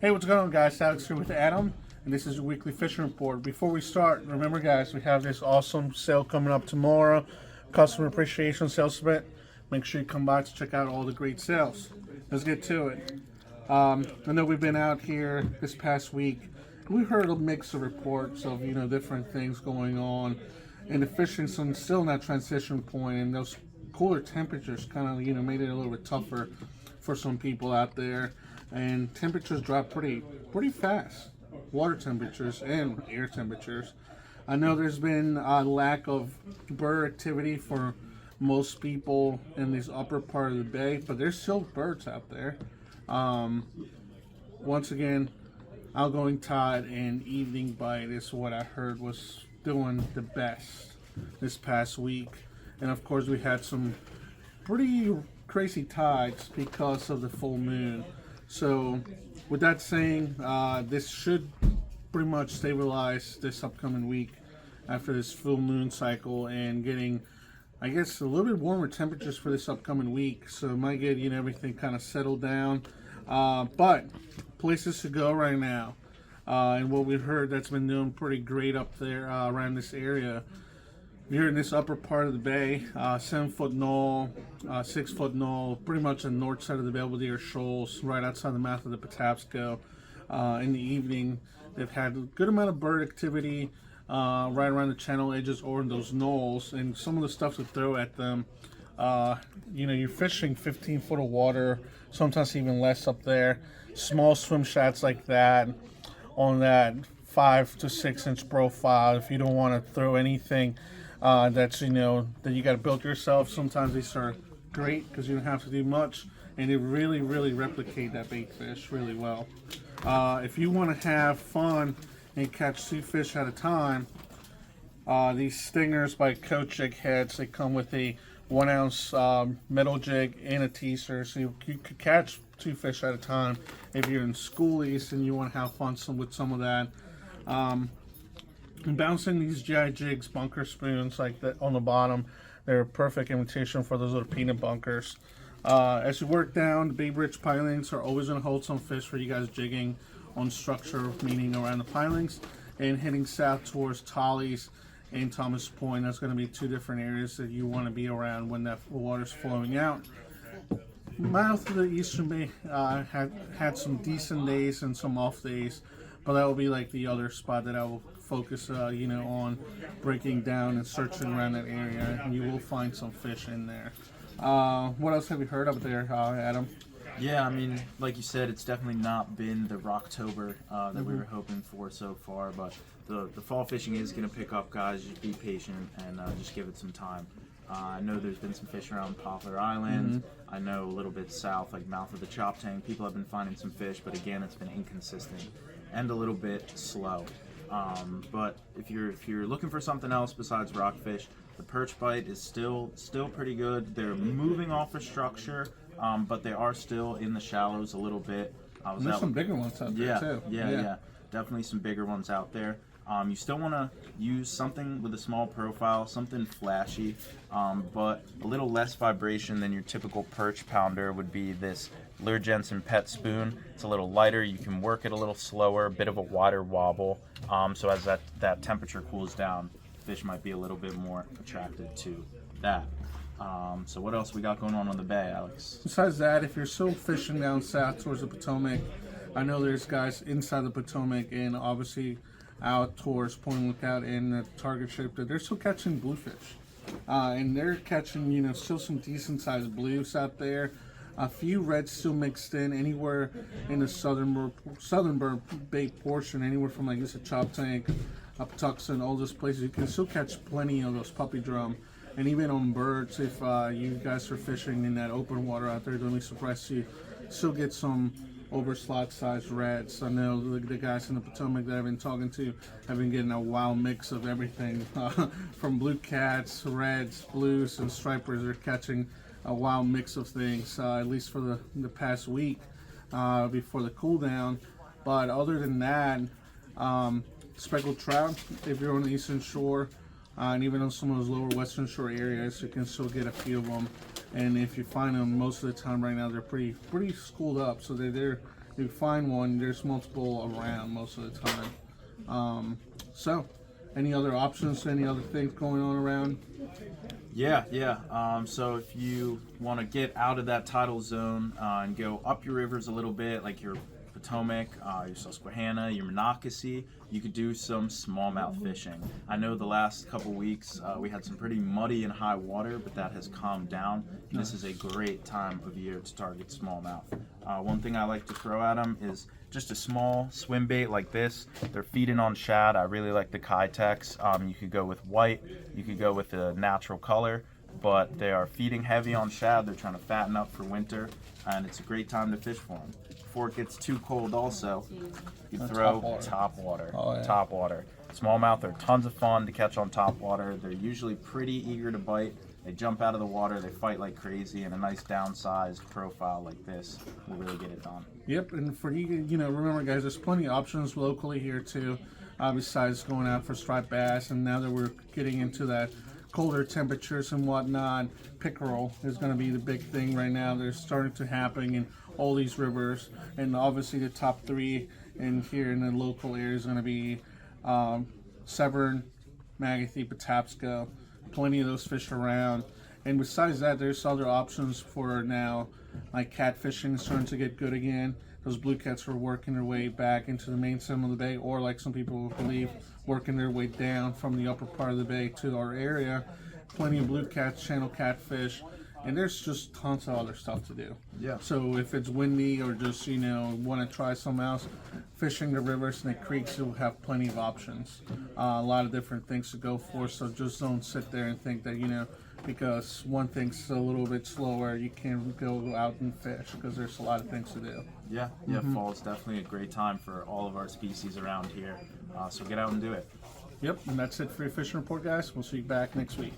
Hey, what's going on, guys? Alex here with Adam, and this is your weekly fishing report. Before we start, remember, guys, we have this awesome sale coming up tomorrow, customer appreciation sales event. Make sure you come by to check out all the great sales. Let's get to it. I know we've been out here this past week. We've heard a mix of reports of different things going on, and the fishing's still in that transition point, and those cooler temperatures kind of made it a little bit tougher for some people out there. And temperatures drop pretty fast, water temperatures and air temperatures. I know there's been a lack of bird activity for most people in this upper part of the bay, but there's still birds out there. Once again, outgoing tide and evening bite is what I heard was doing the best this past week. And of course, we had some pretty crazy tides because of the full moon. So with that saying, this should pretty much stabilize this upcoming week after this full moon cycle and getting, I guess, a little bit warmer temperatures for this upcoming week. So it might get everything kind of settled down. But places to go right now, and what we've heard that's been doing pretty great up there around this area. You're in this upper part of the bay, 7-foot knoll, 6-foot knoll, pretty much on the north side of the Belvedere Shoals, right outside the mouth of the Patapsco. In the evening, they've had a good amount of bird activity right around the channel edges or in those knolls, and some of the stuff to throw at them. You're fishing 15 foot of water, sometimes even less up there. Small swim shots like that on that 5 to 6 inch profile. If you don't want to throw anything that's that you got to build yourself, sometimes these are great because you don't have to do much, and they really replicate that bait fish really well. If you want to have fun and catch 2 fish at a time, these stingers by Coach Jig Heads, they come with a 1 ounce metal jig and a teaser, so you could catch 2 fish at a time if you're in schoolies and you want to have fun with some of that. And bouncing these GI jigs, bunker spoons like that on the bottom, they're a perfect imitation for those little peanut bunkers. As you work down, the Bay Bridge pilings are always going to hold some fish for you guys jigging on structure, meaning around the pilings, and heading south towards Tolly's and Thomas Point. That's going to be 2 different areas that you want to be around when that water's flowing out. Mouth of the Eastern Bay had some decent days and some off days, but that will be like the other spot that I will focus on breaking down and searching around that area, and you will find some fish in there. What else have you heard up there, Adam? Yeah, I mean, like you said, it's definitely not been the Rocktober that we were hoping for so far, but the fall fishing is going to pick up, guys. Just be patient and just give it some time. I know there's been some fish around Poplar Island. I know a little bit south, like mouth of the Chop Tank, people have been finding some fish, but again, it's been inconsistent and a little bit slow. But if you're looking for something else besides rockfish, the perch bite is still pretty good. They're moving off a structure, but they are still in the shallows a little bit. There's some bigger ones out there too. Yeah, definitely some bigger ones out there. You still want to use something with a small profile, something flashy, but a little less vibration than your typical perch pounder would be this Lure Jensen Pet Spoon. It's a little lighter, you can work it a little slower, a bit of a wider wobble, so as that temperature cools down, fish might be a little bit more attracted to that. So what else we got going on the bay, Alex? Besides that, if you're still fishing down south towards the Potomac, I know there's guys inside the Potomac and obviously out towards Point Lookout and the Target Ship that they're still catching bluefish. And they're catching, still some decent sized blues out there. A few reds still mixed in anywhere in the southern Bay portion, anywhere from like this a Chop Tank, up Tucson, all those places. You can still catch plenty of those puppy drum. And even on birds, if you guys are fishing in that open water out there, don't be surprised to still get some over slot sized reds. I know the guys in the Potomac that I've been talking to have been getting a wild mix of everything from blue cats, reds, blues, and stripers. They're catching a wild mix of things, at least for the past week before the cool down. But other than that, speckled trout, if you're on the eastern shore, and even on some of those lower western shore areas, you can still get a few of them. And if you find them, most of the time right now they're pretty schooled up, so they're you find one, there's multiple around most of the time. So, any other options? Any other things going on around? Yeah. So if you want to get out of that tidal zone and go up your rivers a little bit, like your Potomac, your Susquehanna, your Monocacy, you could do some smallmouth fishing. I know the last couple weeks we had some pretty muddy and high water, but that has calmed down. And this is a great time of year to target smallmouth. One thing I like to throw at them is just a small swim bait like this. They're feeding on shad. I really like the Kitex. You could go with white, you could go with a natural color, but they are feeding heavy on shad. They're trying to fatten up for winter, and it's a great time to fish for them. Before it gets too cold also, you throw top water. Oh, yeah. Top water. Smallmouth are tons of fun to catch on top water. They're usually pretty eager to bite. They jump out of the water, they fight like crazy, and a nice downsized profile like this will really get it done. Yep, and for you know, remember guys, there's plenty of options locally here too, besides going out for striped bass. And now that we're getting into that colder temperatures and whatnot, pickerel is going to be the big thing right now. They're starting to happen in all these rivers, and obviously the top three in here in the local area is going to be Severn, Magathie, Patapsco. Plenty of those fish around. And besides that, there's other options for now, like catfishing is starting to get good again. Those blue cats are working their way back into the main stem of the bay, or like some people believe, working their way down from the upper part of the bay to our area. Plenty of blue cats, channel catfish, and there's just tons of other stuff to do. Yeah. So if it's windy or just, you know, want to try something else, fishing the rivers and the creeks, you'll have plenty of options. A lot of different things to go for, so just don't sit there and think that, you know, because one thing's a little bit slower, you can't go out and fish, because there's a lot of things to do. Yeah, fall is definitely a great time for all of our species around here. So get out and do it. Yep, and that's it for your fishing report, guys. We'll see you back next week.